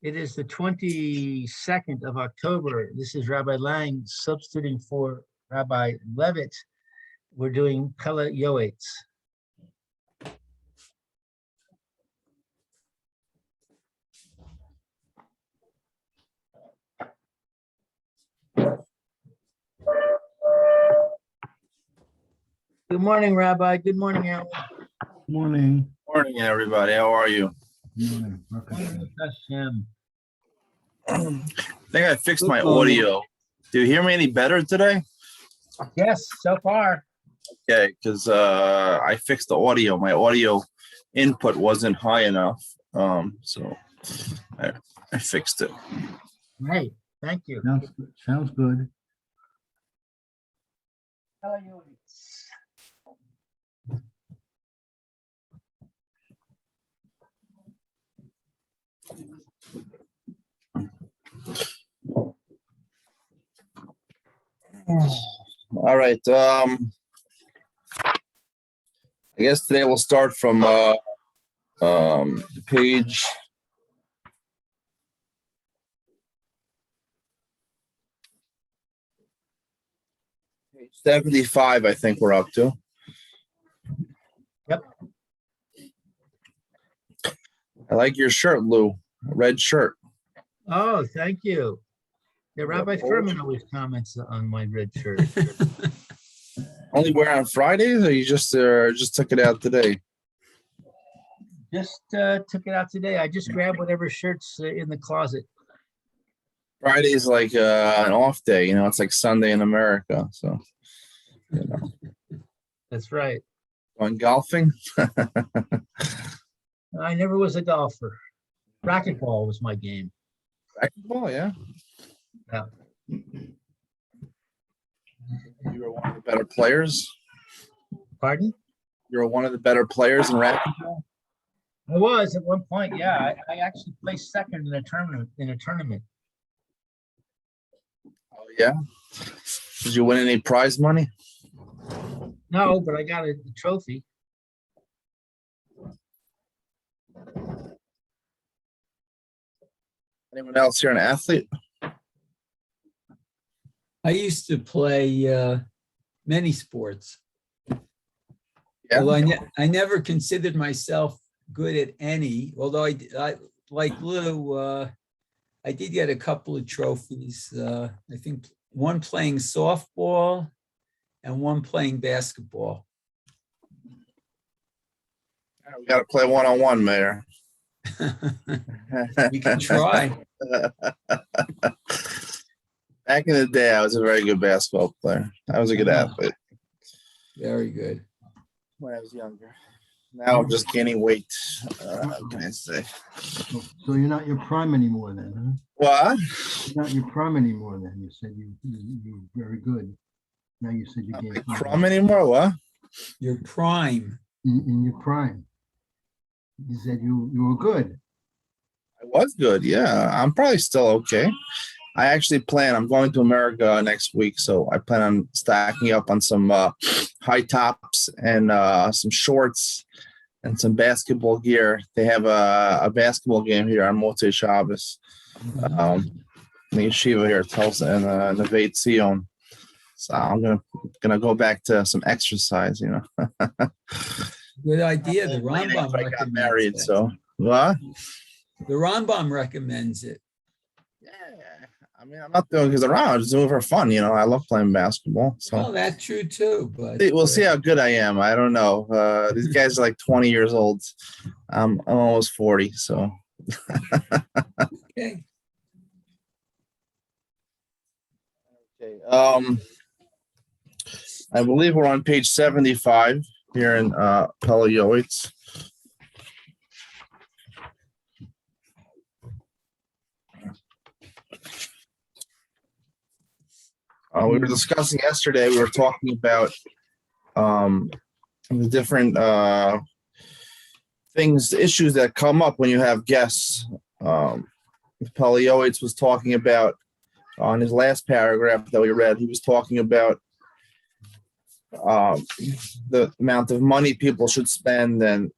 It is the 22nd of October. This is Rabbi Lang substituting for Rabbi Levitt. We're doing Pele Yoetz. Good morning, Rabbi. Good morning, Alan. Morning. Morning, everybody. How are you? Morning. Hashem. I think I fixed my audio. Do you hear me any better today? Yes, so far. Okay, because I fixed the audio. My audio input wasn't high enough, so I fixed it. Right. Thank you. Sounds good. Pele Yoetz. All right. I guess today we'll start from page 75, I think we're up to. Yep. I like your shirt, Lou. Red shirt. Oh, thank you. Yeah, Rabbi Furman always comments on my red shirt. Only wear on Fridays, or you just took it out today? Just took it out today. I just grabbed whatever shirts in the closet. Friday's like an off day, you know. It's like Sunday in America, so you know. That's right. Going golfing. I never was a golfer. Racquetball was my game. Racquetball, yeah. Yeah. You were one of the better players. Pardon? You were one of the better players in racquetball. I was at one point. Yeah, I actually placed second in a tournament. Oh yeah. Did you win any prize money? No, but I got a trophy. Anyone else here an athlete? I used to play many sports. Yeah. Although I never considered myself good at any, although I like Lou, I did get a couple of trophies. I think one playing softball and one playing basketball. We got to play one-on-one, Mayor. We can try. Back in the day, I was a very good basketball player. I was a good athlete Very good. when I was younger. Now I'm just gaining weight. What can I say? So you're not your prime anymore then, huh? What? You're not your prime anymore then. You said you're very good. Now you said you Not gained like some crumb anymore? What? Your prime. in your prime. You said you were good. I was good, yeah. I'm probably still okay. I actually I'm going to America next week, so I plan on stacking up on some high tops and some shorts and some basketball gear. They have a basketball game here on Motzei Shabbos. The yeshiva here tells in Levitt Zion. So I'm gonna go back to some exercise, you know. Good idea. The Late Rambam after I got recommends married, that. so what? The Rambam recommends it. Yeah, I mean, I'm not doing it around. I'm just doing it for fun, you know. I love playing basketball, so. Well, that's true too, but We'll see how good I am. I don't know. These guys are like 20 years old. I'm almost 40, so. okay. Okay. I believe we're on page 75 here in Pele Yoetz. We were discussing yesterday. We were talking about the different issues that come up when you have guests. Pele Yoetz was talking about on his last paragraph that we read. He was talking about the amount of money people should spend and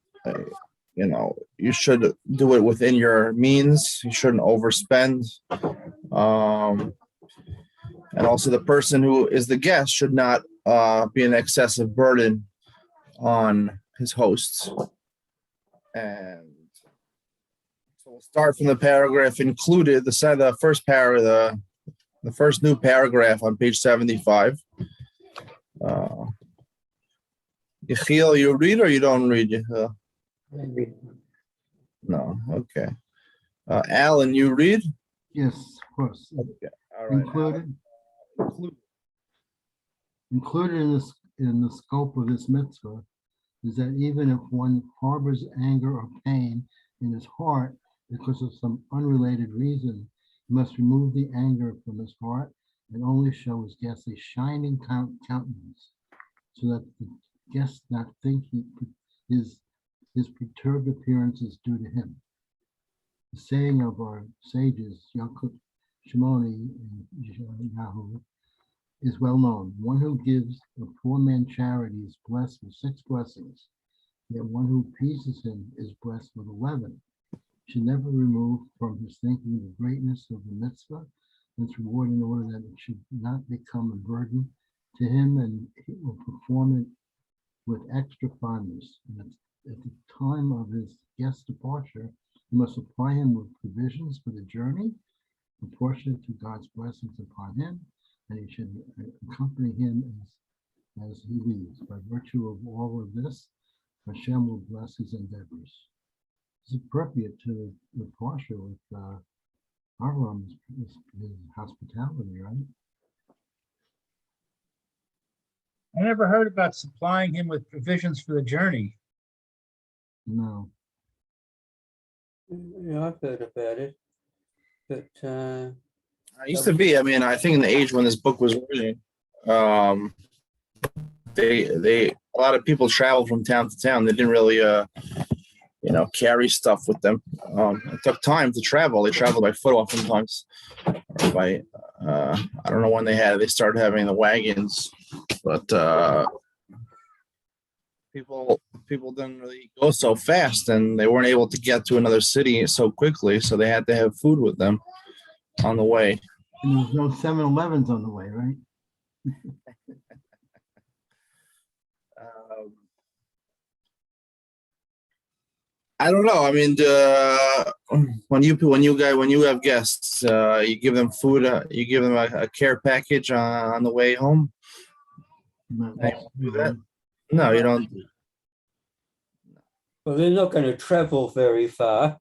you should do it within your means. You shouldn't overspend. And also the person who is the guest should not be an excessive burden on his hosts. And so we'll start from the paragraph included, the first paragraph, the first new paragraph on page 75. Yechiel, you read or you don't read? Yechiel? No, okay. Alan, you read? Yes, of course. Okay. All right. Included, Alan. included in the scope of this mitzvah is that even if one harbors anger or pain in his heart because of some unrelated reason, he must remove the anger from his heart and only show his guests a shining countenance, so that the guests not think his perturbed appearance is due to him. The saying of our sages, Yaakov, Shimoni, and Yeshayahu, is well known. One who gives a poor man charity is blessed with 6 blessings, yet one who appeases him is blessed with 11. Should never remove from his thinking the greatness of the mitzvah and its reward, in order that it should not become a burden to him, and he will perform it with extra fondness. And at the time of his guest departure, he must supply him with provisions for the journey, proportionate to God's blessings upon him, and he should accompany him as he leaves. By virtue of all of this, Hashem will bless his endeavors. It's appropriate to the Parsha with Avram's his hospitality, right? I never heard about supplying him with provisions for the journey. No. Yeah, I've heard about it, but It used to be. I mean, I think in the age when this book was written, a lot of people traveled from town to town. They didn't really, carry stuff with them. It took time to travel. They traveled by foot oftentimes, or by I don't know when they started having the wagons, but people didn't really go so fast, and they weren't able to get to another city so quickly, so they had to have food with them on the way. And there was no 7-Elevens on the way, right? I don't know. I mean, when you have guests, you give them food. You give them a care package on the way home. No, Do that? No, you don't. well, they're not going to travel very far,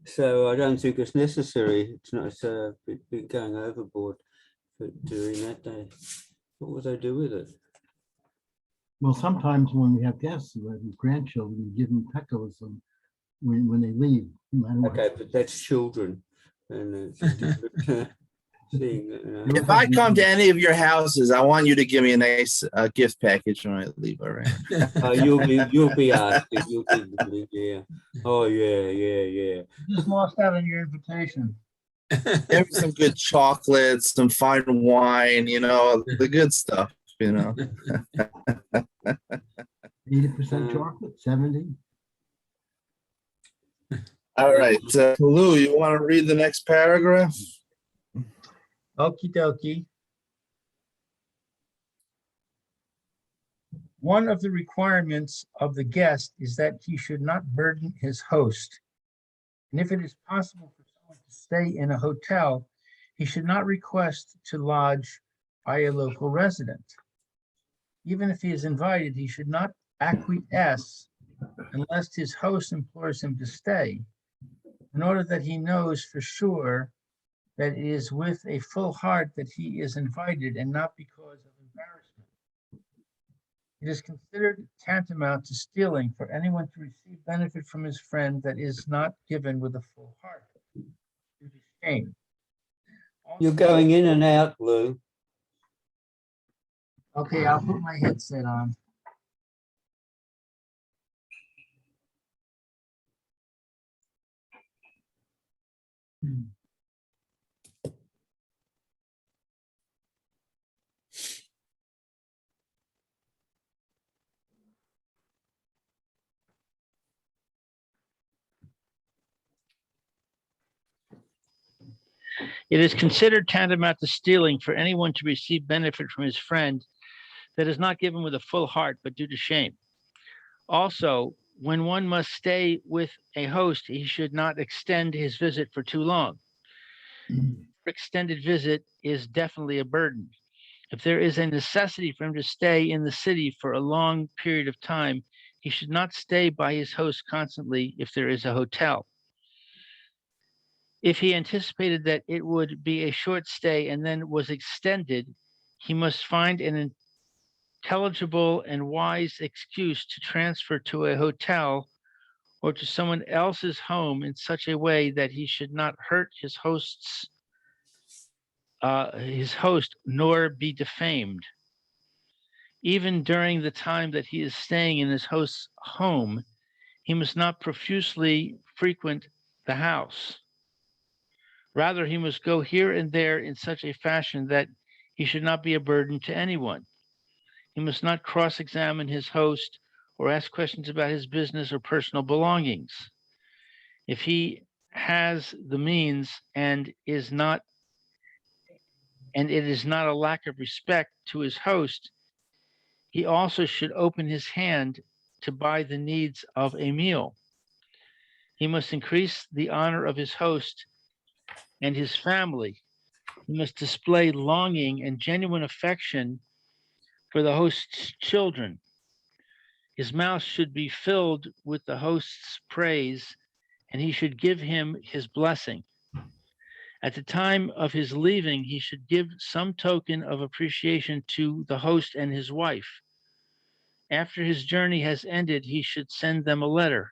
so I don't think it's necessary. It's not going overboard for doing that. What would they do with it? Well, sometimes when we have guests, we have grandchildren, we give them pecos when they leave. No matter what. Okay, but that's children, and it's a different thing. If I come to any of your houses, I want you to give me a nice gift package when I leave. All right. You'll be asking. Yeah. Oh yeah. You just lost out on your invitation. Give me some good chocolates, some fine wine. The good stuff. 80% chocolate, 70. All right, Lou, you want to read the next paragraph? Okie dokie. One of the requirements of the guest is that he should not burden his host. And if it is possible for someone to stay in a hotel, he should not request to lodge by a local resident. Even if he is invited, he should not acquiesce unless his host implores him to stay, in order that he knows for sure that it is with a full heart that he is invited and not because of embarrassment. It is considered tantamount to stealing for anyone to receive benefit from his friend that is not given with a full heart, due to shame. You're going in and out, Lou. Okay, I'll put my headset on. It is considered tantamount to stealing for anyone to receive benefit from his friend that is not given with a full heart, but due to shame. Also, when one must stay with a host, he should not extend his visit for too long. Extended visit is definitely a burden. If there is a necessity for him to stay in the city for a long period of time, he should not stay by his host constantly if there is a hotel. If he anticipated that it would be a short stay and then was extended, he must find an intelligible and wise excuse to transfer to a hotel or to someone else's home in such a way that he should not hurt his host nor be defamed. Even during the time that he is staying in his host's home, he must not profusely frequent the house. Rather, he must go here and there in such a fashion that he should not be a burden to anyone. He must not cross-examine his host or ask questions about his business or personal belongings. If he has the means and it is not a lack of respect to his host, he also should open his hand to buy the needs of a meal. He must increase the honor of his host and his family. He must display longing and genuine affection for the host's children. His mouth should be filled with the host's praise, and he should give him his blessing. At the time of his leaving, he should give some token of appreciation to the host and his wife. After his journey has ended, he should send them a letter.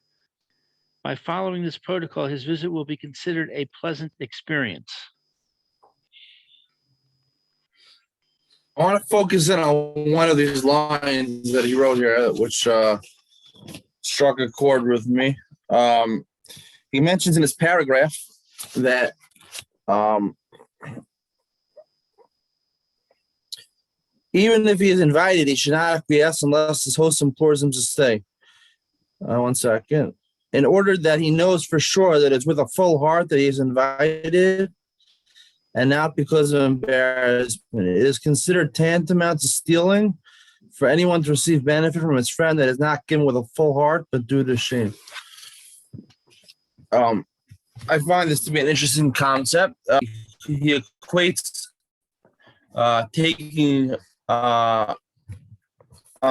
By following this protocol, his visit will be considered a pleasant experience. I want to focus in on one of these lines that he wrote here, which struck a chord with me. He mentions in his paragraph that even if he is invited, he should not acquiesce unless his host implores him to stay. 1 second. In order that he knows for sure that it's with a full heart that he is invited and not because of embarrassment. It is considered tantamount to stealing for anyone to receive benefit from his friend that is not given with a full heart, but due to shame. I find this to be an interesting concept. He equates taking a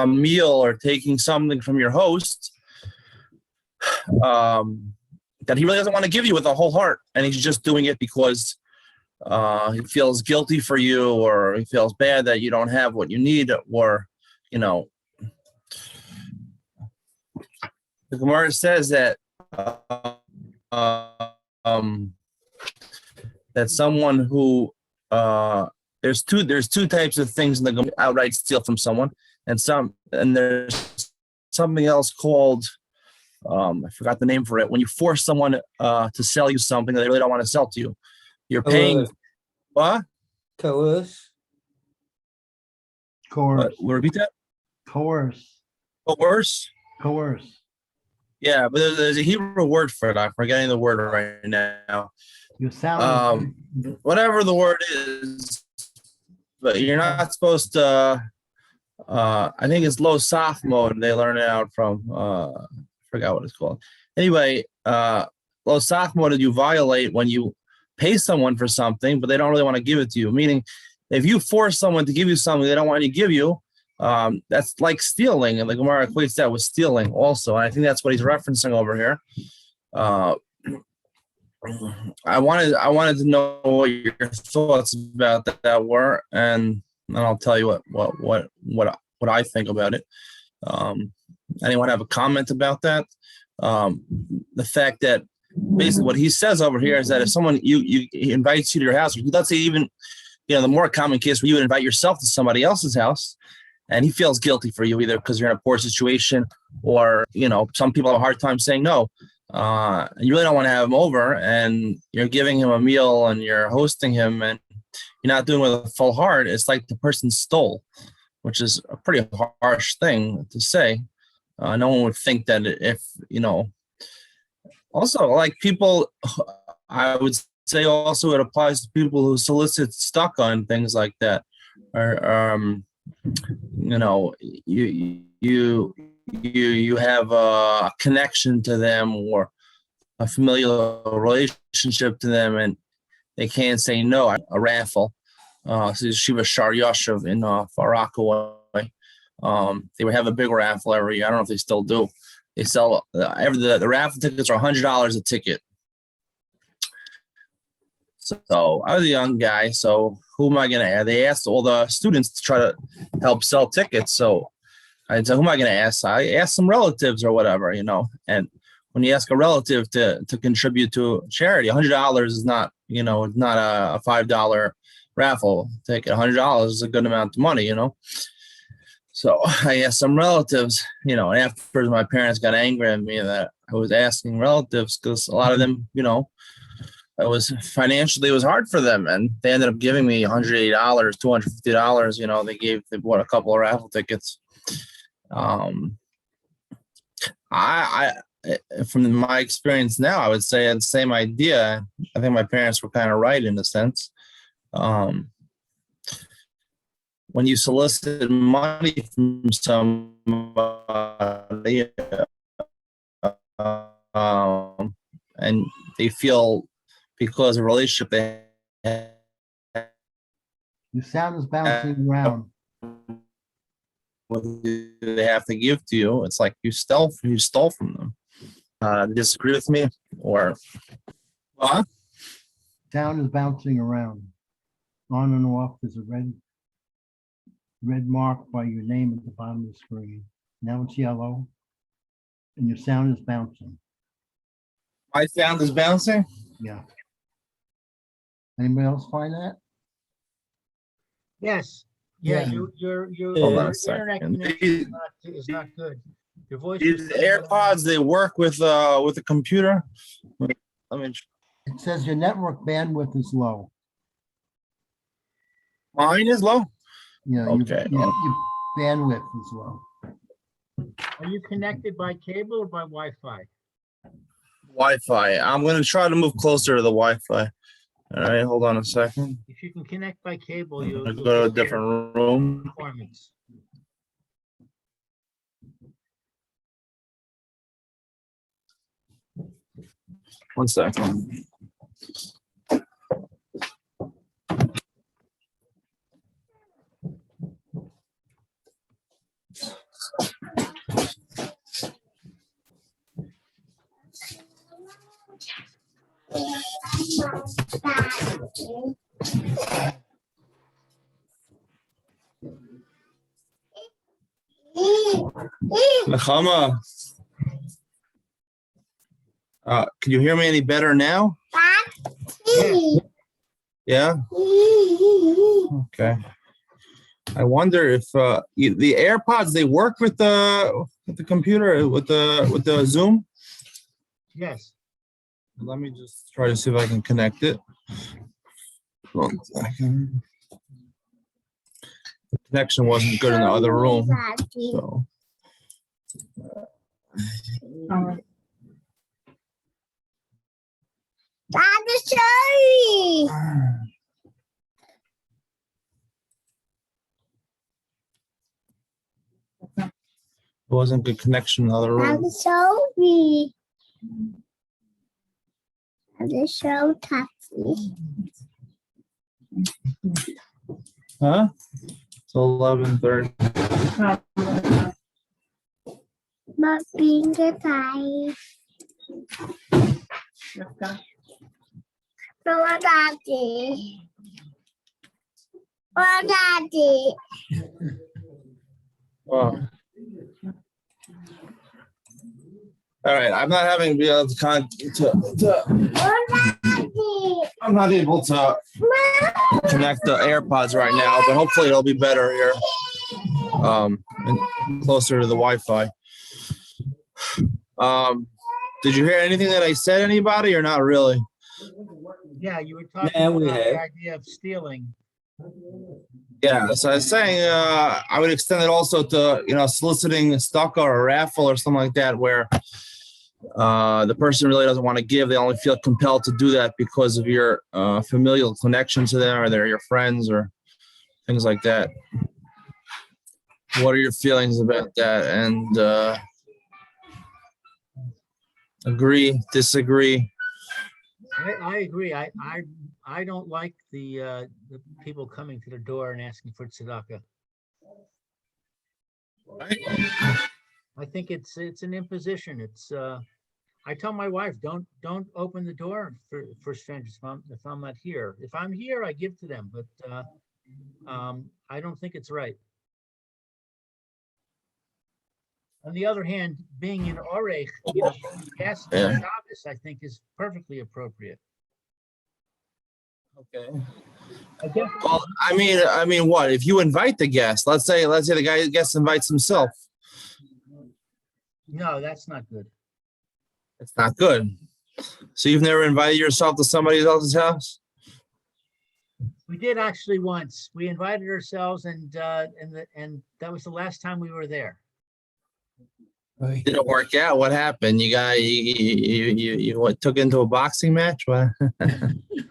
meal or taking something from your host that he really doesn't want to give you with a whole heart, and he's just doing it because he feels guilty for you, or he feels bad that you don't have what you need, or the Gemara says that that someone who there's two types of things in the Gemara: outright steal from someone, and there's something else called I forgot the name for it. When you force someone to sell you something that they really don't want to sell to you, you're paying. What? Coerce. Coerce. Repeat that. Coerce. Coerce. Coerce. Yeah, but there's a Hebrew word for it. I'm forgetting the word right now. You sound. Whatever the word is, but you're not supposed to. I think it's low soft mode. They learn it out from. Forgot what it's called. Anyway, low soft mode you violate when you pay someone for something, but they don't really want to give it to you. Meaning, if you force someone to give you something they don't want to give you, that's like stealing, and the Gemara equates that with stealing also. And I think that's what he's referencing over here. I wanted to know what your thoughts about that were, and then I'll tell you what I think about it. Anyone have a comment about that? The fact that basically what he says over here is that if someone he invites you to your house, let's say even the more common case where you would invite yourself to somebody else's house, and he feels guilty for you either because you're in a poor situation, or some people have a hard time saying no. And you really don't want to have him over, and you're giving him a meal and you're hosting him, and you're not doing it with a full heart. It's like the person stole, which is a pretty harsh thing to say. No one would think that if also like people, I would say also it applies to people who solicit stuck on things like that, or you have a connection to them or a familial relationship to them, and they can't say no. A raffle. So Shiva Shar Yashav in Far Rockaway. They would have a big raffle every year. I don't know if they still do. They sell the raffle tickets are $100 a ticket. So I was a young guy. So who am I going to ask? They asked all the students to try to help sell tickets. So I said, who am I going to ask? I asked some relatives or whatever, And when you ask a relative to contribute to charity, $100 is not, it's not a $5 raffle ticket. $100 is a good amount of money, So I asked some relatives, and after my parents got angry at me that I was asking relatives, because a lot of them, it was financially, it was hard for them, and they ended up giving me $180, $250. They bought a couple of raffle tickets. I from my experience now, I would say it's the same idea. I think my parents were kind of right in a sense. When you solicit money from somebody, and they feel because of a relationship they Your sound is bouncing around. they have to give to you, it's like you stole from them. Disagree with me or what? Sound is bouncing around. On and off, there's a red mark by your name at the bottom of the screen. Now it's yellow, and your sound is bouncing. My sound is bouncing. Yeah. Anybody else find that? Yes. Yeah, Yeah. your Hold on a internet second. connection is not good. Your voice. These AirPods, they work with a computer. Let me. It says your network bandwidth is low. Mine is low. Yeah, Okay. your bandwidth is low. Are you connected by cable or by Wi-Fi? Wi-Fi. I'm going to try to move closer to the Wi-Fi. All right, hold on a second. If you can connect by cable, I'm you'll going to go to a different room. performance. One second. Nechama. Can you hear me any better now? Yeah. Okay. I wonder if the AirPods, they work with the computer with the Zoom. Yes. Let me just try to see if I can connect it. 1 second. The connection wasn't good in the other room, so. sorry. It wasn't good connection in the other room. I'm sorry. I'm so taxi. Huh? It's 11:30. But being a tie. No, daddy. Oh, daddy. Wow. All right, I'm not having to be able to Oh, daddy. I'm not able to connect the AirPods right now, but hopefully it'll be better here, and closer to the Wi-Fi. Did you hear anything that I said, anybody, or not really? Yeah, you were talking Yeah, about we the have. idea of stealing. Yeah, so I was saying I would extend it also to soliciting a stock or a raffle or something like that, where the person really doesn't want to give. They only feel compelled to do that because of your familial connection to them, or they're your friends, or things like that. What are your feelings about that? And agree, disagree? I agree. I don't like the people coming to the door and asking for tzedakah. I think it's an imposition. I tell my wife, don't open the door for strangers if I'm not here. If I'm here, I give to them, but I don't think it's right. On the other hand, being in Orech, guest Yeah. Shabbos, I think is perfectly appropriate. Okay. I guess Well, I mean, what if you invite the guest? Let's say the guest invites himself. no, that's not good. It's not good. So you've never invited yourself to somebody else's house? We did actually once. We invited ourselves, and that was the last time we were there. Didn't work out. What happened? You what, took into a boxing match? What?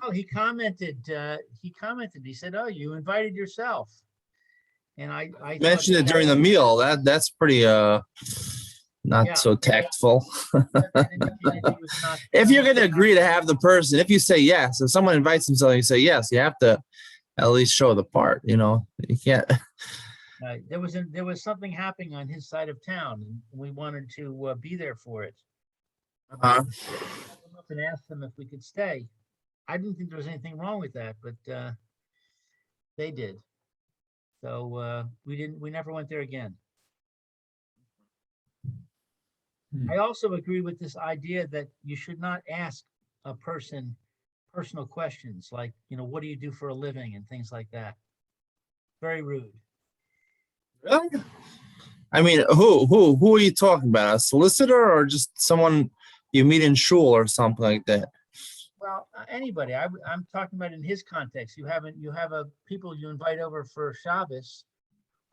Oh, he commented. He said, "Oh, you invited yourself," and I thought Mentioned it that during the meal. That's pretty not Yeah. so tactful. that indicated he was not- If you're going to agree to have the person, if you say yes, if someone invites themselves, you say yes, you have to at least show the part. You know, you can't. There was something happening on his side of town, and we wanted to be there for it. I came up and asked them if we could stay. I didn't think there was anything wrong with that, but they did. So we never went there again. I also agree with this idea that you should not ask a person personal questions like, what do you do for a living and things like that. Very rude. Really? I mean, who are you talking about? A solicitor or just someone you meet in shul or something like that? Well, anybody. I'm talking about in his context. You have people you invite over for Shabbos.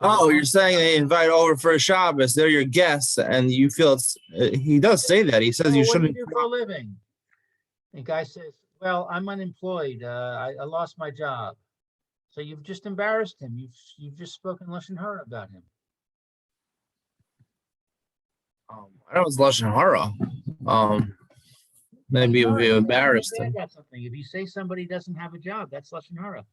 Oh, you're saying they invite over for a Shabbos. They're your guests, and you feel it's. He does say that. He says "Oh, you what do shouldn't. you do for a living? The guy says, "Well, I'm unemployed. I lost my job." So you've just embarrassed him. You've just spoken lashon hara about him. I know it's lashon hara. Maybe Lashon hara, you you embarrassed say him. about something. If you say somebody doesn't have a job, that's lashon hara.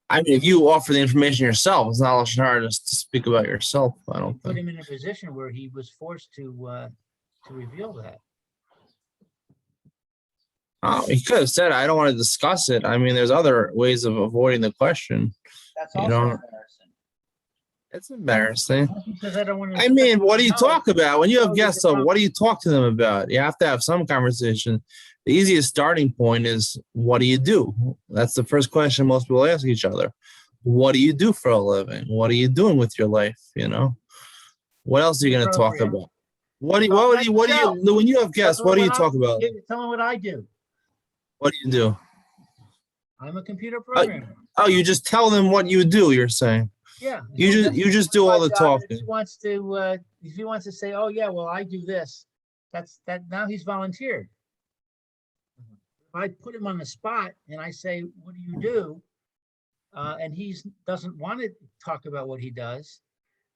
I mean, if you offer the information yourself, it's not lashon hara just to speak about yourself. I You don't put think. him in a position where he was forced to reveal that. He could have said, "I don't want to discuss it." I mean, there's other ways of avoiding the question. That's You also don't- embarrassing. It's embarrassing. He says, "I don't want to." I mean, what do you talk about when you have Oh, guests? you're So, what do you talk to them about? You have to have some conversation. The easiest starting point is, what do you do? That's the first question most people ask each other. What do you do for a living? What are you doing with your life? What else are you going to talk Appropriate. about? What do you when you have guests? What do you talk about? Tell them what I do. What do you do? I'm a computer programmer. Oh, you just tell them what you do. You're saying Yeah. you just do all the If talking. he wants to say, "Oh yeah, well I do this," that's now he's volunteered. If I put him on the spot and I say, "What do you do?" And he doesn't want to talk about what he does,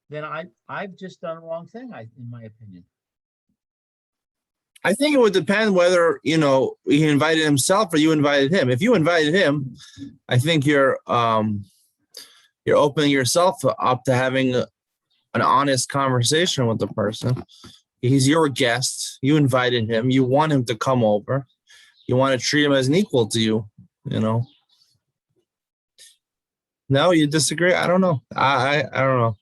then I've just done the wrong thing. In my opinion. I think it would depend whether he invited himself or you invited him. If you invited him, I think you're opening yourself up to having an honest conversation with the person. He's your guest. You invited him. You want him to come over. You want to treat him as an equal to you. No, you disagree? I don't know. I don't know.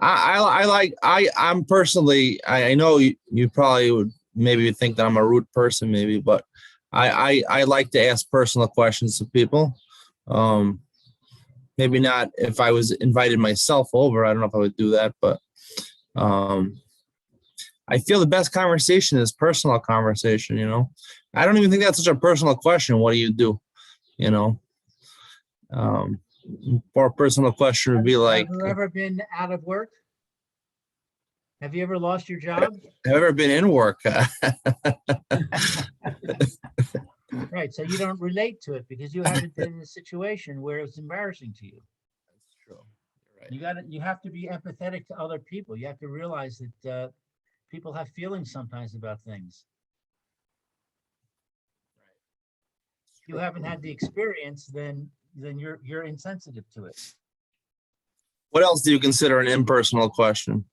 I'm personally, I know you probably would maybe think that I'm a rude person, maybe, but I like to ask personal questions to people. Maybe not if I was invited myself over. I don't know if I would do that, but I feel the best conversation is personal conversation. I don't even think that's such a personal question. What do you do? More personal question would be like, Have you ever been out of work? Have you ever lost your job? Have ever been in work? Right, so you don't relate to it because you haven't been in a situation where it's embarrassing to you. That's true. You're right. You have to be empathetic to other people. You have to realize that people have feelings sometimes about things. If you haven't had the experience, then you're insensitive to it. What else do you consider an impersonal question?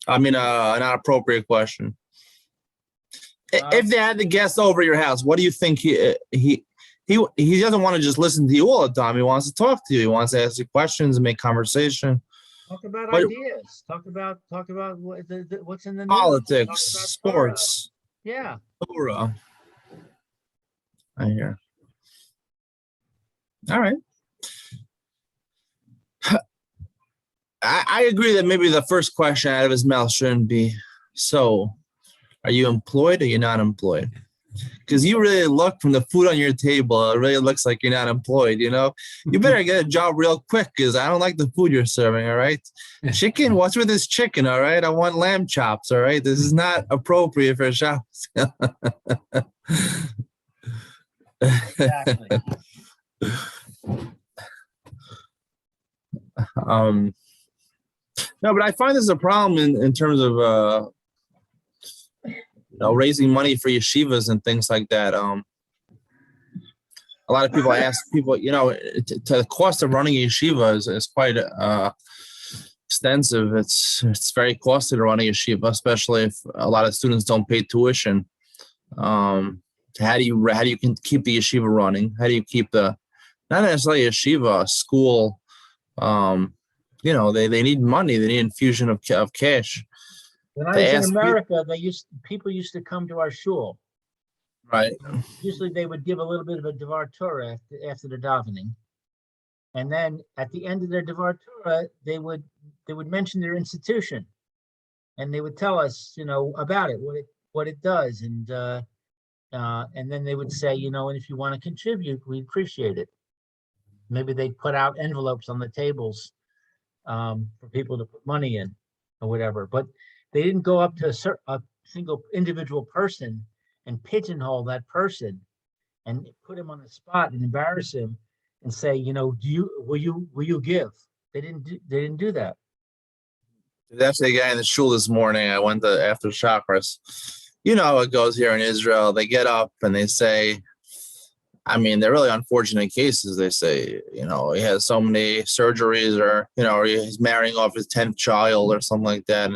I mean, an appropriate question. If they had the guest over your house, what do you think he doesn't want to just listen to you all the time. He wants to talk to you. He wants to ask you questions and make conversation. Talk about What- ideas. Talk about what's in the news. Politics, Talk about sports, Yeah. Torah. I hear. All right. I agree that maybe the first question out of his mouth shouldn't be, so are you employed or you're not employed? Because you really look from the food on your table, it really looks like you're not employed, you know? You better get a job real quick because I don't like the food you're serving, all right? Chicken, what's with this chicken, all right? I want lamb chops, all right? This is not appropriate for shops. Exactly. No, but I find this a problem in terms of raising money for yeshivas and things like that. A lot of people ask people, to the cost of running a yeshiva is quite extensive. It's very costly to run a yeshiva, especially if a lot of students don't pay tuition. How do you keep the yeshiva running? How do you keep not necessarily a yeshiva, a school? They need money. They need infusion of cash. When I They was ask in me- America, people used to come to our shul. Right. Usually they would give a little bit of a Devar Torah after the davening. And then at the end of their Devar Torah, they would mention their institution. And they would tell us, about it, what it does. And then they would say, and if you want to contribute, we appreciate it. Maybe they'd put out envelopes on the tables for people to put money in or whatever. But they didn't go up to a single individual person and pigeonhole that person and put him on the spot and embarrass him and say, will you give? They didn't do that. There's actually a guy in the shul this morning. I went to after chakras. You know how it goes here in Israel. They get up and they say, they're really unfortunate cases. They say, he has so many surgeries or he's marrying off his 10th child or something like that.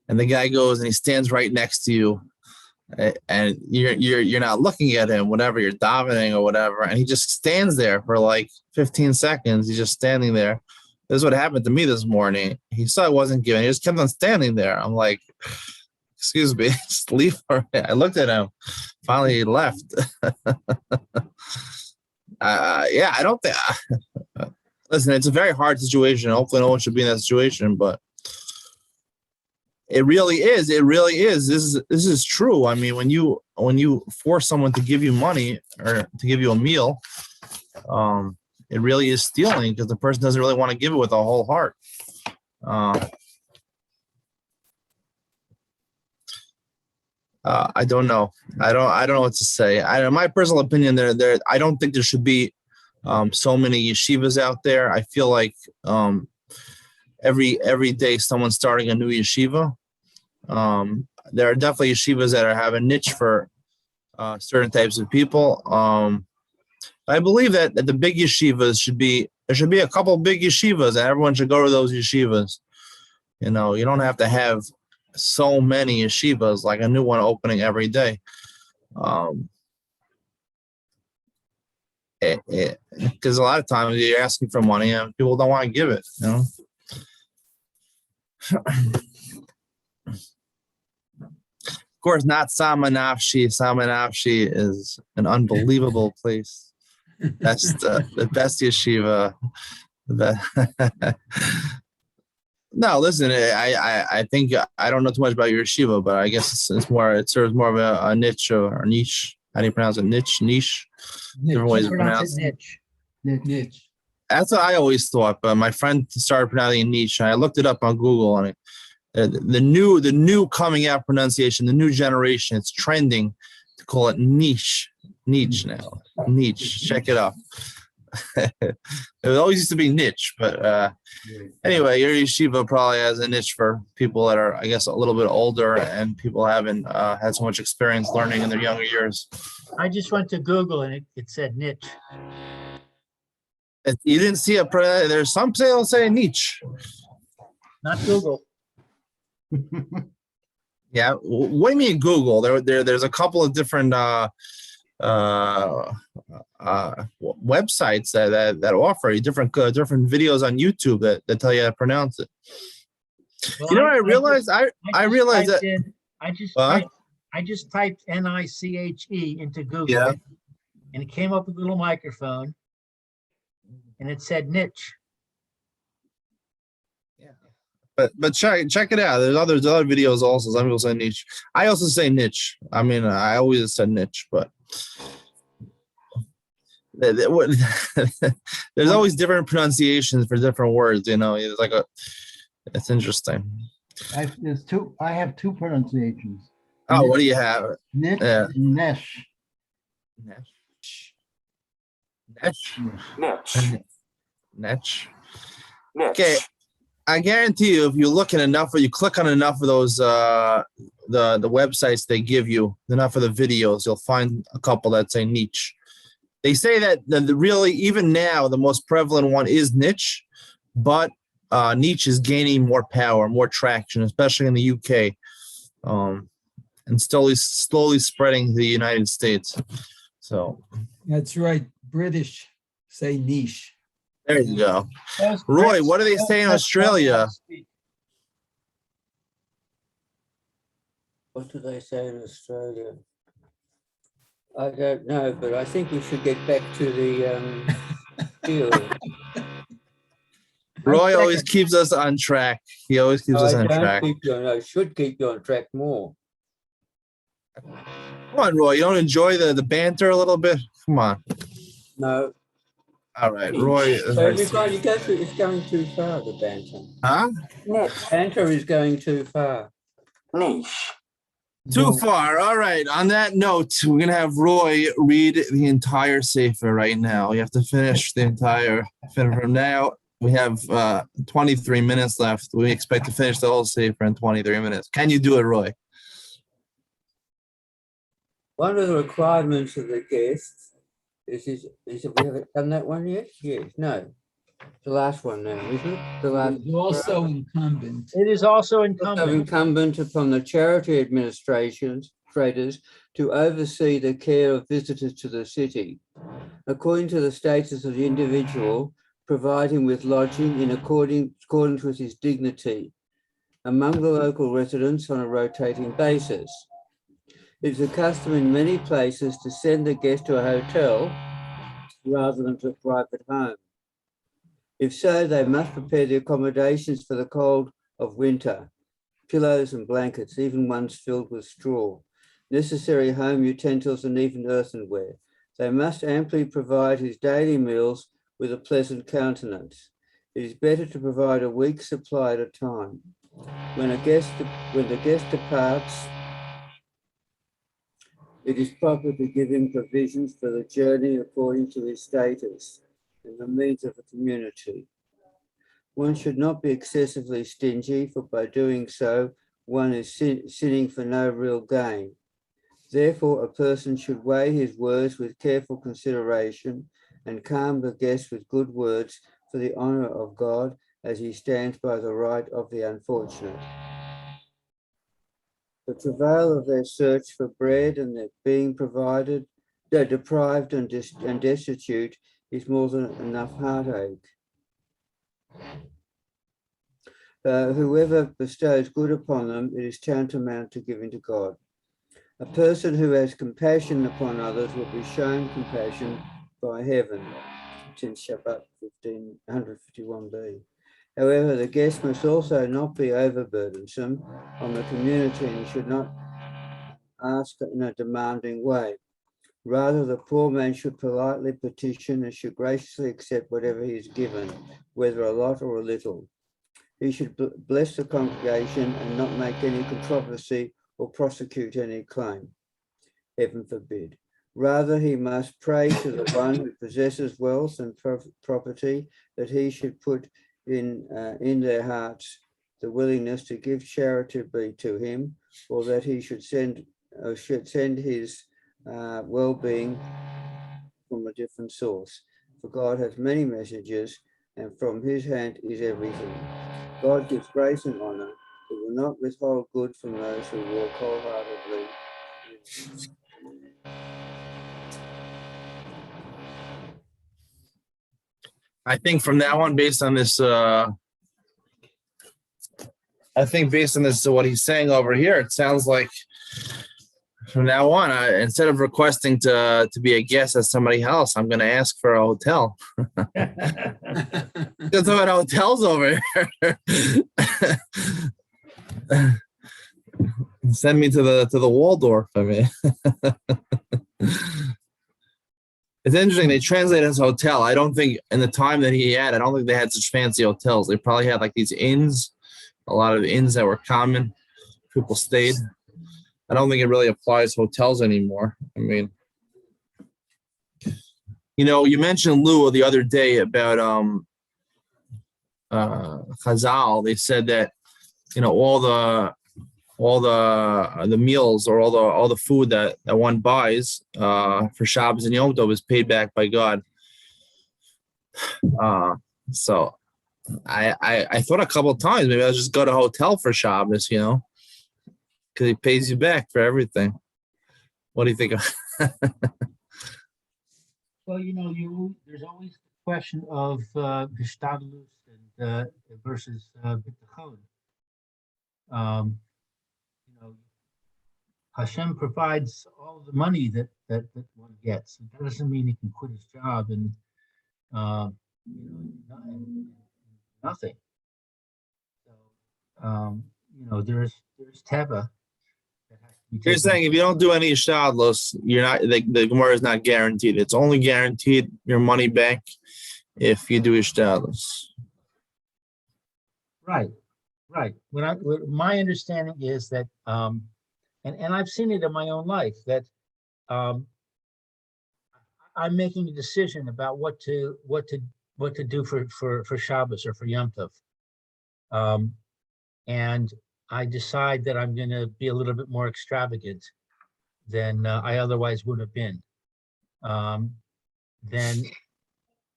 And the guy goes and he stands right next to you and you're not looking at him, whatever, you're davening or whatever. And he just stands there for like 15 seconds. He's just standing there. This is what happened to me this morning. He saw I wasn't giving. He just kept on standing there. I'm like, excuse me, just leave. I looked at him. Finally, he left. I don't think. Listen, it's a very hard situation. Hopefully, no one should be in that situation, but it really is. It really is. This is true. When you force someone to give you money or to give you a meal, it really is stealing because the person doesn't really want to give it with a whole heart. I don't know. I don't know what to say. In my personal opinion, I don't think there should be so many yeshivas out there. I feel like every day someone's starting a new yeshiva. There are definitely yeshivas that have a niche for certain types of people. I believe that the big yeshivas there should be a couple of big yeshivas and everyone should go to those yeshivas. You don't have to have so many yeshivas, like a new one opening every day. Because a lot of times you're asking for money and people don't want to give it, Of course, not Sama Nafshi. Sama Nafshi is an unbelievable place. That's the best yeshiva. No, listen. I think I don't know too much about your yeshiva, but I guess it serves more of a niche or niche. How do you pronounce it? Niche. Different ways of Pronounce it pronouncing. Niche. That's what I always thought, but my friend started pronouncing niche. And I looked it up on Google, and the new coming out pronunciation, the new generation. It's trending to call it niche now. Niche. Check it out. It always used to be niche, but anyway, your yeshiva probably has a niche for people that are, I guess, a little bit older and people haven't had so much experience learning in their younger years. I just went to Google and it said niche. You didn't see there's some people say niche. Not Google. Yeah. What do you mean Google? There's a couple of different websites that offer you different videos on YouTube that tell you how to pronounce it. Well, You know what I realized? I realized that I just typed NICHE into Google. Yeah. And it came up with a little microphone and it said niche. But check it out. There's other videos also. Some people say niche. I also say niche. I mean, I always said niche, but there's always different pronunciations for different words. You know, it's interesting. I have two pronunciations. Oh, what do you have? Niche Yeah. and Nesh. Netch. Okay. I guarantee you, if you look at enough or you click on enough of those the websites they give you, enough of the videos, you'll find a couple that say niche. They say that really, even now, the most prevalent one is niche, but niche is gaining more power, more traction, especially in the UK, and slowly spreading to the United States. So That's right. British say niche. there you go. Roy, what do they say in Australia? What do they say in Australia? I don't know, but I think we should get back to the field. Roy always keeps us on track. He always keeps us on track. I should keep you on track more. Come on, Roy. You don't enjoy the banter a little bit? Come on. No. All right, Roy. So you go through, it's going too far, the banter. Huh? Banter is going too far. Niche. Too far. All right. On that note, we're going to have Roy read the entire Sefer right now. We have to finish the entire. From now, we have 23 minutes left. We expect to finish the whole Sefer in 23 minutes. Can you do it, Roy? One of the requirements of the guests is that we haven't done that one yet? Yes. No. The last one now, isn't it? The last. It's also incumbent. It is also Also incumbent. incumbent upon the charity administrators to oversee the care of visitors to the city, according to the status of the individual, provide him with lodging in accordance with his dignity among the local residents on a rotating basis. It's a custom in many places to send the guest to a hotel rather than to a private home. If so, they must prepare the accommodations for the cold of winter, pillows and blankets, even ones filled with straw, necessary home utensils and even earthenware. They must amply provide his daily meals with a pleasant countenance. It is better to provide a week's supply at a time. When the guest departs, it is proper to give him provisions for the journey according to his status and the needs of the community. One should not be excessively stingy, for by doing so, one is sinning for no real gain. Therefore, a person should weigh his words with careful consideration and calm the guest with good words for the honor of God, as he stands by the right of the unfortunate. The travail of their search for bread and their being deprived and destitute is more than enough heartache. Whoever bestows good upon them, it is tantamount to giving to God. A person who has compassion upon others will be shown compassion by heaven. It's in Shabbat 151b. However, the guest must also not be overburdensome on the community and should not ask in a demanding way. Rather, the poor man should politely petition and should graciously accept whatever he is given, whether a lot or a little. He should bless the congregation and not make any controversy or prosecute any claim. Heaven forbid. Rather, he must pray to the one who possesses wealth and property that he should put in their hearts the willingness to give charitably to him, or that he should send his well-being from a different source. For God has many messages, and from his hand is everything. God gives grace and honor. He will not withhold good from those who walk wholeheartedly. I think from now on, based on this, what he's saying over here, it sounds like from now on, instead of requesting to be a guest at somebody else, I'm going to ask for a hotel. There's about hotels over here. Send me to the Waldorf. I mean, it's interesting. They translate it as hotel. I don't think in the time that he had, I don't think they had such fancy hotels. They probably had like these inns, a lot of inns that were common. People stayed. I don't think it really applies to hotels anymore. I mean, you mentioned Lou the other day about Chazal. They said that all the meals or all the food that one buys for Shabbos and Yom Tov is paid back by God. So I thought a couple of times maybe I'll just go to a hotel for Shabbos, because he pays you back for everything. What do you think? Well, there's always the question of Gestaltus and versus Bitachon. Hashem provides all the money that one gets. That doesn't mean he can quit his job and nothing. So there's teva. You're saying if you don't do any shadlos, you're not the Gemara is not guaranteed. It's only guaranteed your money back if you do shadlos. Right. What my understanding is that, and I've seen it in my own life, that I'm making a decision about what to do for Shabbos or for Yom Tov, and I decide that I'm going to be a little bit more extravagant than I otherwise would have been. Then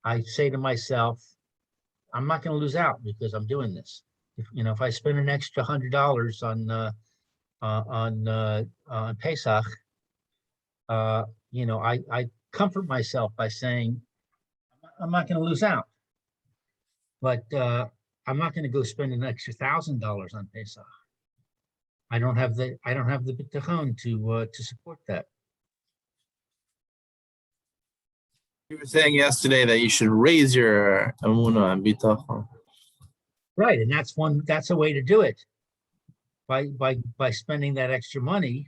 I say to myself, I'm not going to lose out because I'm doing this. If I spend an extra $100 on Pesach, I comfort myself by saying I'm not going to lose out, but I'm not going to go spend an extra $1,000 on Pesach. I don't have the bitachon to support that. You were saying yesterday that you should raise your emunah and bitachon. Right, and that's a way to do it, by spending that extra money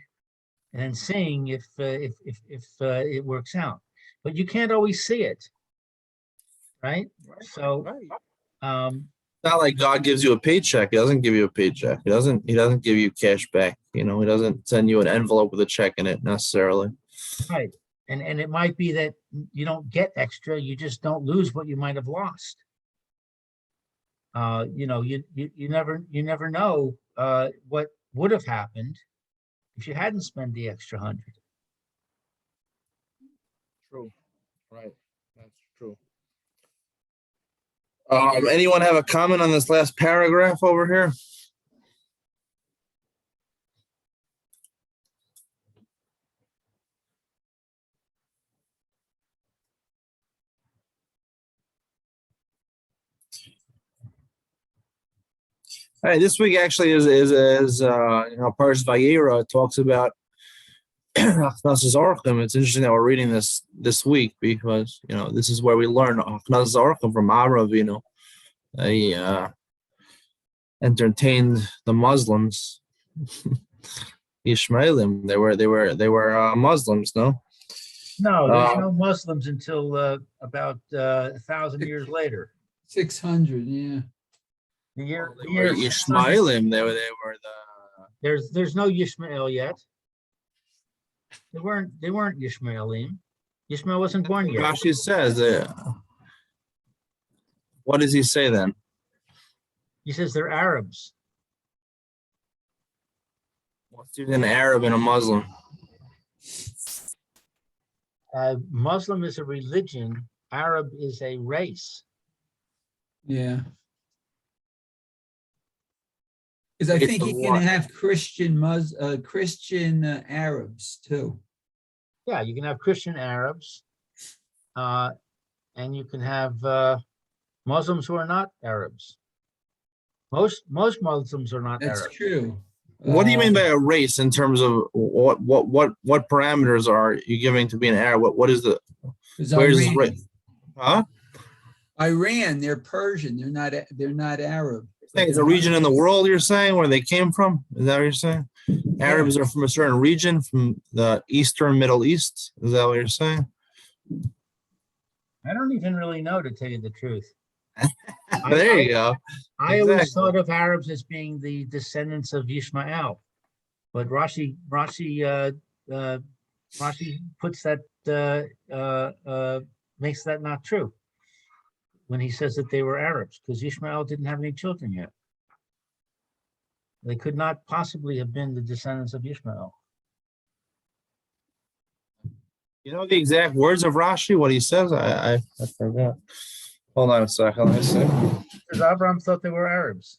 and then seeing if it works out. But you can't always see it, right? So It's not like God gives you a paycheck. He doesn't give you a paycheck. He doesn't give you cash back. He doesn't send you an envelope with a check in it necessarily. right, and it might be that you don't get extra, you just don't lose what you might have lost. You never know what would have happened if you hadn't spent the extra 100. True. Right. That's true. Anyone have a comment on this last paragraph over here? All right, this week actually is Parshas Vayera talks about Achnasas Orchim. It's interesting that we're reading this week because this is where we learn Achnasas Orchim from Avram Avinu. He entertained the Muslims, Ishmaelim. They were Muslims, no? No, there's no Muslims until about 1,000 years later. 600, yeah. The year, They the were year Ishmaelim. They were the. there's no Yishmael yet. They weren't Yishmaelim. Yishmael wasn't born yet. Rashi says. What does he say then? He says they're Arabs. What's an Arab and a Muslim? Muslim is a religion. Arab is a race. Yeah. Because I It's think the you can one. have Christian Arabs too. Yeah, you can have Christian Arabs, and you can have Muslims who are not Arabs. Most Muslims are not That's Arabs. true. What do you mean by a race in terms of what parameters are you giving to be an Arab? What is the Because where's this Iran, race? Huh? Iran, they're Persian. They're not Arab. Saying it's a region in the world you're saying where they came from? Is that what you're saying? Arabs are from a certain region, from the Eastern Middle East. Is that what you're saying? I don't even really know, to tell you the truth. There you go. I always Exactly. thought of Arabs as being the descendants of Ishmael, but Rashi puts that makes that not true when he says that they were Arabs, because Ishmael didn't have any children yet. They could not possibly have been the descendants of Ishmael. You know the exact words of Rashi, what he says? I forgot. Hold on a second. Let me see. Because Abraham thought they were Arabs.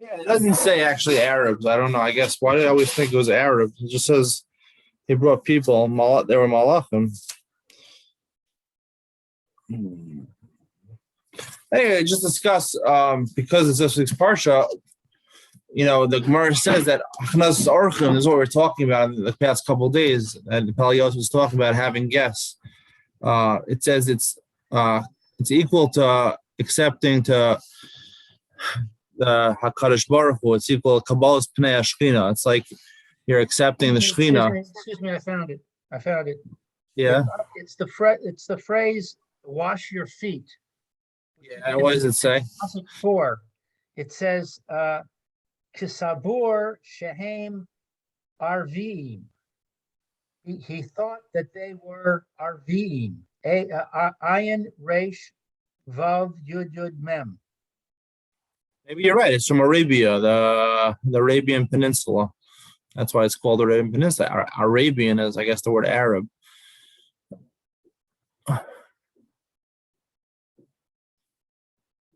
Yeah, it doesn't say actually Arabs. I don't know. I guess why did I always think it was Arabs? It just says he brought people. They were Malachim. Anyway, just discuss because it's this week's parsha. You know, the Gemara says that Achnas Orchim is what we're talking about in the past couple of days, and Pele was talking about having guests. It says it's equal to accepting to the Hakadosh Baruch Hu. It's equal to Kabbalah's Pnei Shechina. It's like you're accepting the Shechina. Excuse me, I found it. Yeah. It's the phrase "wash your feet." Yeah. What does it say? Pasuk 4. It says Kisabur Shehem Arvim. He thought that they were Arvim. Ayin Resh Vav Yud Yud Mem. Maybe you're right. It's from Arabia, the Arabian Peninsula. That's why it's called the Arabian Peninsula. Arabian is, I guess, the word Arab.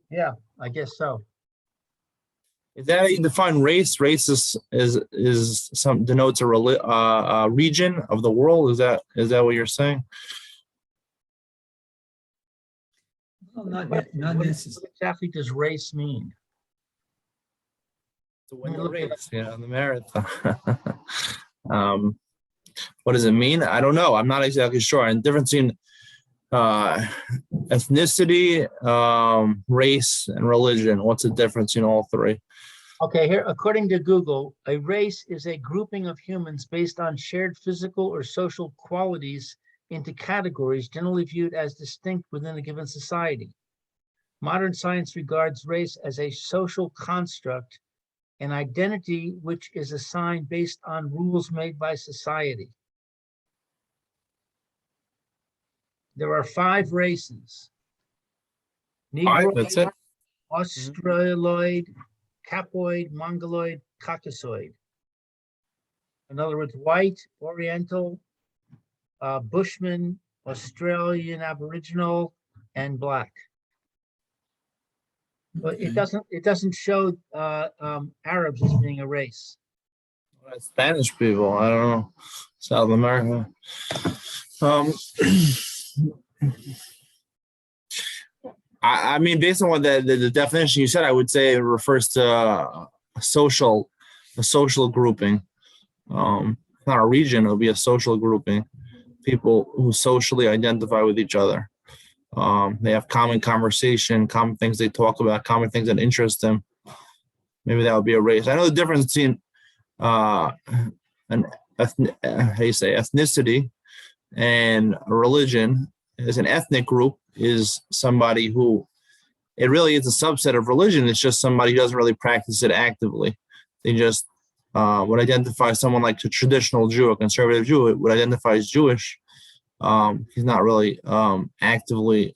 Yeah, I guess so. Is that how you define race? Race is some denotes a region of the world. Is that what you're saying? Well, not What necessarily. exactly does race mean? To win the race, the marathon. What does it mean? I don't know. I'm not exactly sure. And difference between ethnicity, race, and religion. What's the difference in all three? Okay, here, according to Google, a race is a grouping of humans based on shared physical or social qualities into categories generally viewed as distinct within a given society. Modern science regards race as a social construct, an identity which is assigned based on rules made by society. There are 5 races: Negro, That's it. Australoid, Capoid, Mongoloid, Caucasoid. In other words, white, Oriental, Bushman, Australian Aboriginal, and black. But it doesn't show Arabs as being a race. Spanish people. I don't know. South America. Um, I mean, based on what the definition you said, I would say it refers to a social grouping. Not a region; it'll be a social grouping. People who socially identify with each other. They have common conversation, common things they talk about, common things that interest them. Maybe that would be a race. I know the difference between an ethnicity and a religion. As an ethnic group is somebody who, it really is a subset of religion. It's just somebody who doesn't really practice it actively. They just would identify someone like a traditional Jew, a conservative Jew, would identify as Jewish. He's not really actively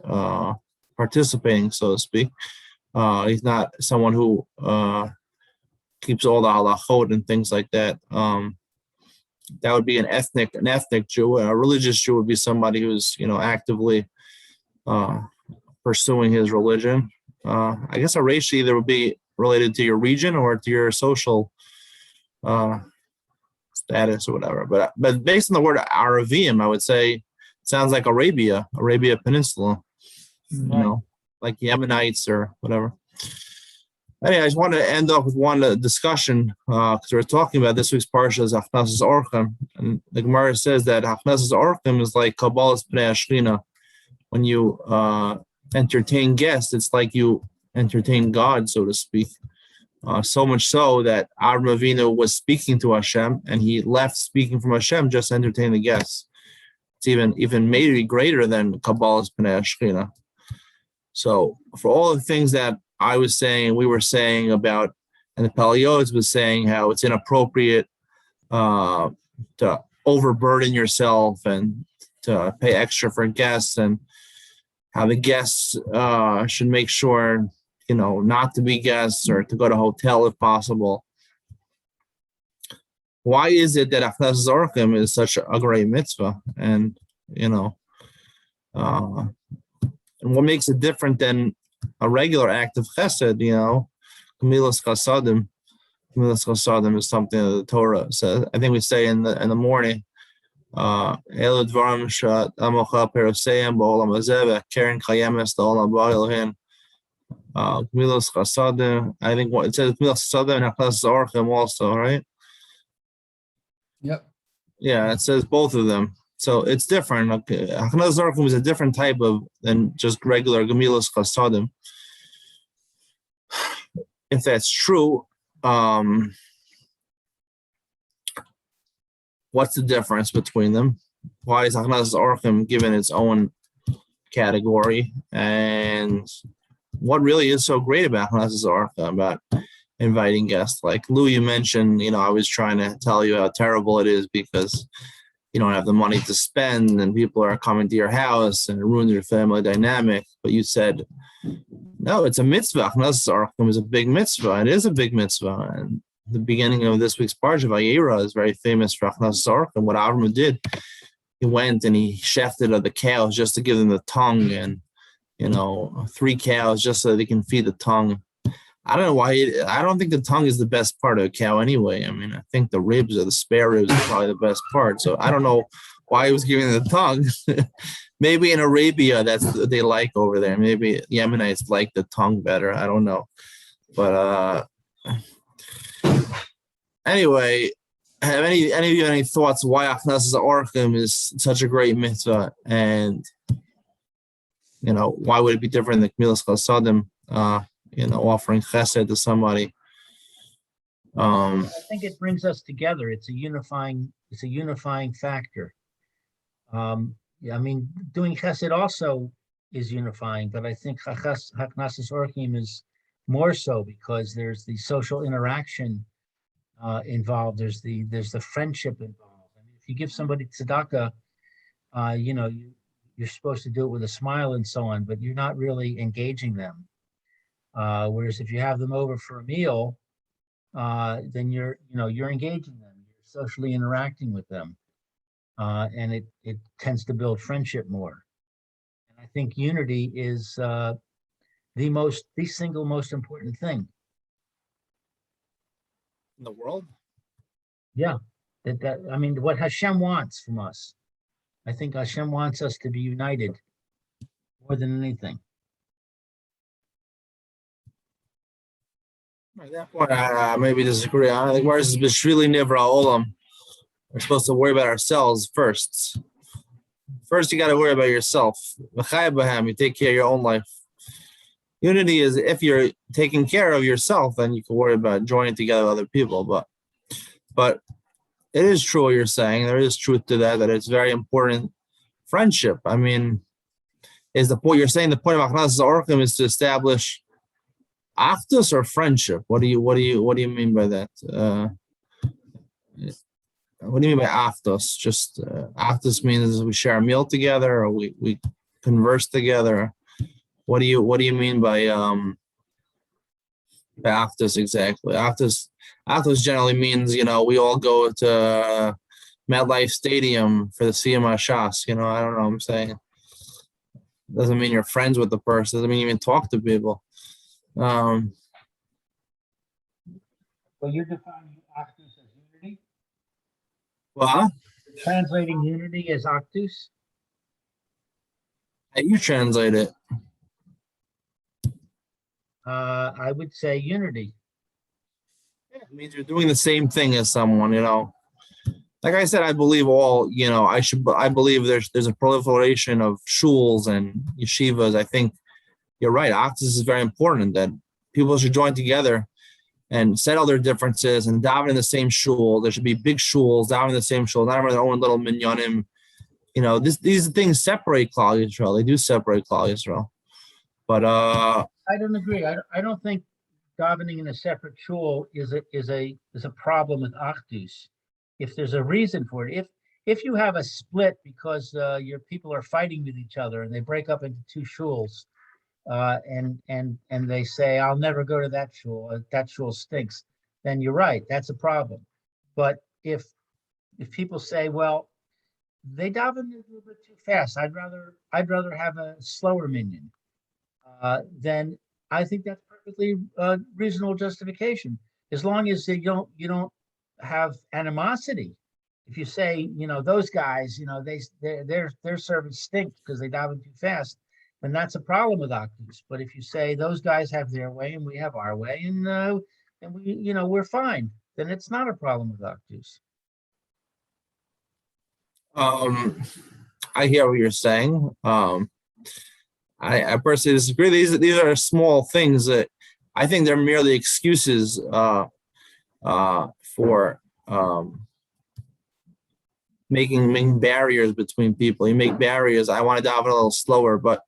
participating, so to speak. He's not someone who keeps all the halachot and things like that. That would be an ethnic Jew. A religious Jew would be somebody who's actively pursuing his religion. I guess a race either would be related to your region or to your social status or whatever. But based on the word Aravim, I would say it sounds like Arabia Peninsula, like Yemenites or whatever. Anyway, I just wanted to end off with one discussion because we're talking about this week's parsha is Hachnasas Orchim, and the Gemara says that Hachnasas Orchim is like Kabbalas Pnei Ashchina. When you entertain guests, it's like you entertain God, so to speak. So much so that Avraham Avinu was speaking to Hashem, and he left speaking from Hashem just to entertain the guests. It's even maybe greater than Kabbalas Pnei Ashchina. So for all the things that I was saying, we were saying about, and the Pele Yoetz was saying how it's inappropriate to overburden yourself and to pay extra for guests, and how the guests should make sure, not to be guests or to go to a hotel if possible. Why is it that Hachnasas Orchim is such a great mitzvah? And, and what makes it different than a regular act of chesed, Gemilas Chasadim. Gemilas Chasadim is something that the Torah says. I think we say in the morning, Elu dvarim she'amocha peroseim ba'olam hazeh ve'keren kayemes la'olam haba Elohein. Gemilas Chasadim. I think it says Gemilas Chasadim and Hachnasas Orchim also, right? Yep. Yeah, it says both of them. So it's different. Hachnasas Orchim is a different type than just regular Gemilas Chasadim. If that's true, what's the difference between them? Why is Hachnasas Orchim given its own category? And what really is so great about Hachnasas Orchim, about inviting guests? Like Lou, you mentioned, I was trying to tell you how terrible it is because you don't have the money to spend and people are coming to your house and it ruins your family dynamic. But you said, no, it's a mitzvah. Hachnasas Orchim is a big mitzvah. It is a big mitzvah. And the beginning of this week's parsha, Vayera, is very famous for Hachnasas Orchim. What Avram did, he went and he shefted of the cows just to give them the tongue, and 3 cows just so they can feed the tongue. I don't know why. I don't think the tongue is the best part of a cow anyway. I mean, I think the ribs or the spare ribs are probably the best part. So I don't know why he was giving the tongue. Maybe in Arabia, that's what they like over there. Maybe Yemenites like the tongue better. I don't know. But anyway, have any of you any thoughts why Hachnasas Orchim is such a great mitzvah, and why would it be different than Gemilas Chasadim? Offering chesed to somebody. I think it brings us together. It's a unifying factor. I mean, doing chesed also is unifying, but I think Hachnasas Orchim is more so because there's the social interaction involved. There's the friendship involved. I mean, if you give somebody tzedakah, you're supposed to do it with a smile and so on, but you're not really engaging them. Whereas if you have them over for a meal, then you're engaging them, you're socially interacting with them, and it tends to build friendship more. And I think unity is the single most important thing In the world? Yeah, I mean, what Hashem wants from us. I think Hashem wants us to be united more than anything. At that point, I maybe disagree. I think whereas B'Shvili Nivra Olam, we're supposed to worry about ourselves first. First, you got to worry about yourself. V'chaya b'hem, you take care of your own life. Unity is if you're taking care of yourself, then you can worry about joining together with other people. But it is true what you're saying. There is truth to that. That it's very important. Friendship. I mean, is the point you're saying? The point of Achnas Orchim is to establish achdus or friendship. What do you mean by that? What do you mean by achdus? Just achdus means we share a meal together, or we converse together. What do you mean by achdus exactly? Achdus generally means we all go to MetLife Stadium for the Siyama Shas. I don't know what I'm saying. Doesn't mean you're friends with the person. Doesn't mean you even talk to people. Well, you're defining actus as unity. Well, Translating unity as actus. how you translate it? I would say unity. It means you're doing the same thing as someone. Like I said, I believe I believe there's a proliferation of shuls and yeshivas. I think you're right. Actus is very important, that people should join together and settle their differences and daven in the same shul. There should be big shuls, daven in the same shul, not their own little minyanim. These things separate Klal Yisrael. They do separate Klal Yisrael. But I don't agree. I don't think davening in a separate shul is a problem with achdus. If there's a reason for it, if you have a split because your people are fighting with each other and they break up into two shuls, and they say, I'll never go to that shul stinks, then you're right, that's a problem. But if people say, well, they daven a little bit too fast, I'd rather have a slower minyan, then I think that's perfectly reasonable justification, as long as you don't have animosity. If you say, those guys, their service stinks because they daven too fast, then that's a problem with achdus. But if you say those guys have their way and we have our way, and we, we're fine, then it's not a problem with achdus. I hear what you're saying. I personally disagree. These are small things that I think they're merely excuses for making barriers between people. You make barriers. I want to daven a little slower, but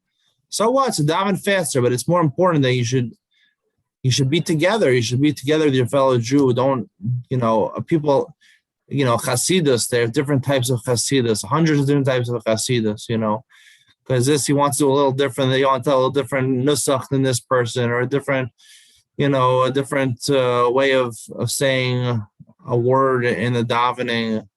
so what? So daven faster. But it's more important that you should be together. You should be together with your fellow Jew. Don't people. Chasidus. There are different types of chasidus. Hundreds of different types of chasidus. Because he wants to do a little different. They want to tell a little different nusach than this person, or a different way of saying a word in the davening,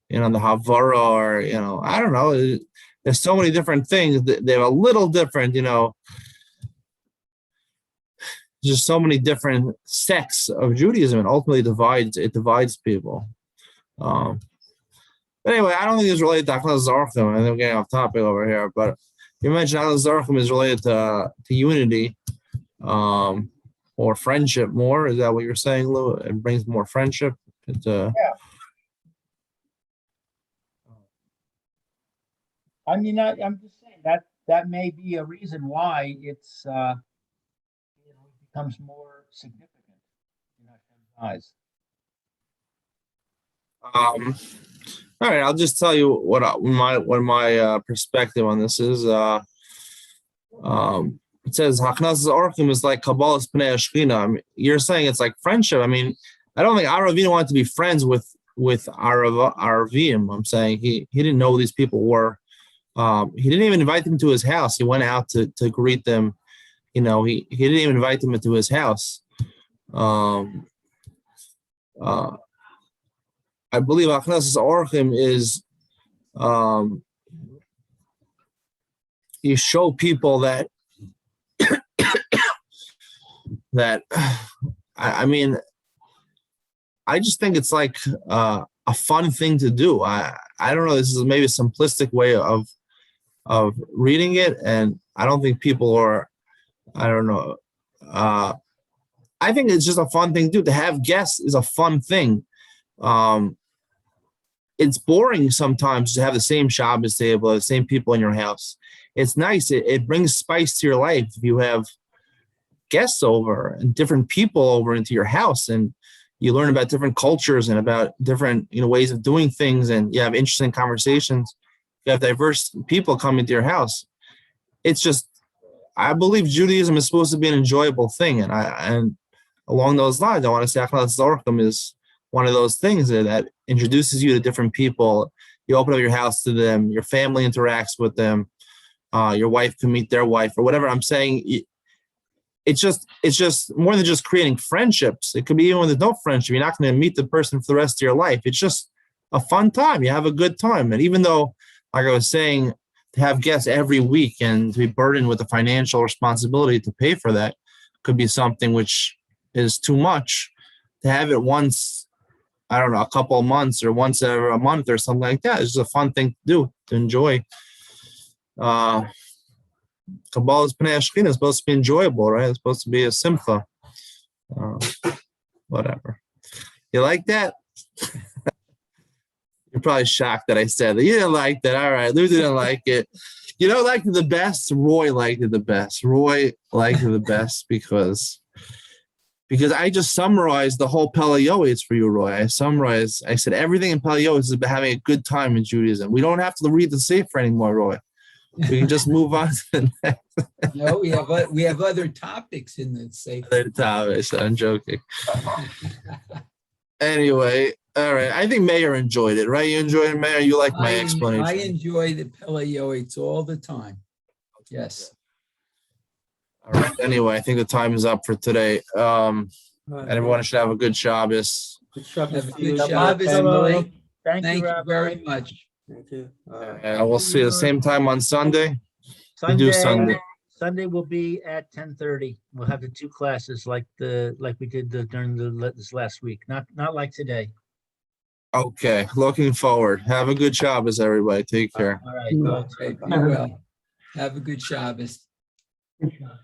the havara, or I don't know. There's so many different things. They're a little different, Just so many different sects of Judaism, and ultimately divides people. But anyway, I don't think it's related to Achnas Zarchim. I think we're getting off topic over here, but you mentioned Achnas Zarchim is related to unity, or friendship more. Is that what you're saying, Lou? It brings more friendship. Yeah. I mean, I'm just saying that may be a reason why it's becomes more significant in Hashem's eyes. All right, I'll just tell you what my perspective on this is. It says Hachnas Orchim is like Kabbalah's Pnei Shechina. I mean, you're saying it's like friendship. I mean, I don't think Aravim wanted to be friends with Aravim. I'm saying he didn't know who these people were. He didn't even invite them to his house. He went out to greet them. He didn't even invite them into his house. I believe Achnas Orchim is you show people that I I just think it's like a fun thing to do. I don't know. This is maybe a simplistic way of reading it, and I don't think people are. I don't know. I think it's just a fun thing to do. To have guests is a fun thing. It's boring sometimes to have the same Shabbos table, the same people in your house. It's nice. It brings spice to your life if you have guests over and different people over into your house, and you learn about different cultures and about different ways of doing things, and you have interesting conversations. You have diverse people coming to your house. It's just, I believe Judaism is supposed to be an enjoyable thing, and along those lines, I want to say Achnat Zorchim is one of those things that introduces you to different people. You open up your house to them, your family interacts with them, your wife can meet their wife or whatever. I'm saying it's just more than just creating friendships. It could be even when there's no friendship, you're not going to meet the person for the rest of your life. It's just a fun time. You have a good time. And even though, like I was saying, to have guests every week and to be burdened with the financial responsibility to pay for that could be something which is too much. To have it once, I don't know, a couple of months or once every a month or something like that is just a fun thing to do, to enjoy. Kabbalah's Pnei Hashchina is supposed to be enjoyable, right? It's supposed to be a simcha. Whatever. You like that? You're probably shocked that I said that. You didn't like that. All right. Lou didn't like it. You know, liked it the best. Roy liked it the best. Roy liked it the best because I just summarized the whole Pele Yoetz for you, Roy. I said everything in Pele Yoetz is about having a good time in Judaism. We don't have to read the Sefer anymore, Roy. We can just move on to the next. No, we have other topics in the safe. I'm joking. Anyway, all right. I think Mayor enjoyed it, right? You enjoyed it, Mayor? You like my explanation? I enjoy the Pele Yoetz all the time. Yes. All right. Anyway, I think the time is up for today. And everyone should have a good Shabbos. Good Shabbos Have a to you. good Shabbos, Emily. Thank Thank you, you Rabbi. very much. Thank you. And we'll see you the same time on Sunday. We do Sunday. Sunday will be at 10:30. We'll have the two classes like we did during this last week. Not like today. Okay. Looking forward. Have a good Shabbos, everybody. Take care. All right. Okay, be well. Have a good Shabbos. Good job.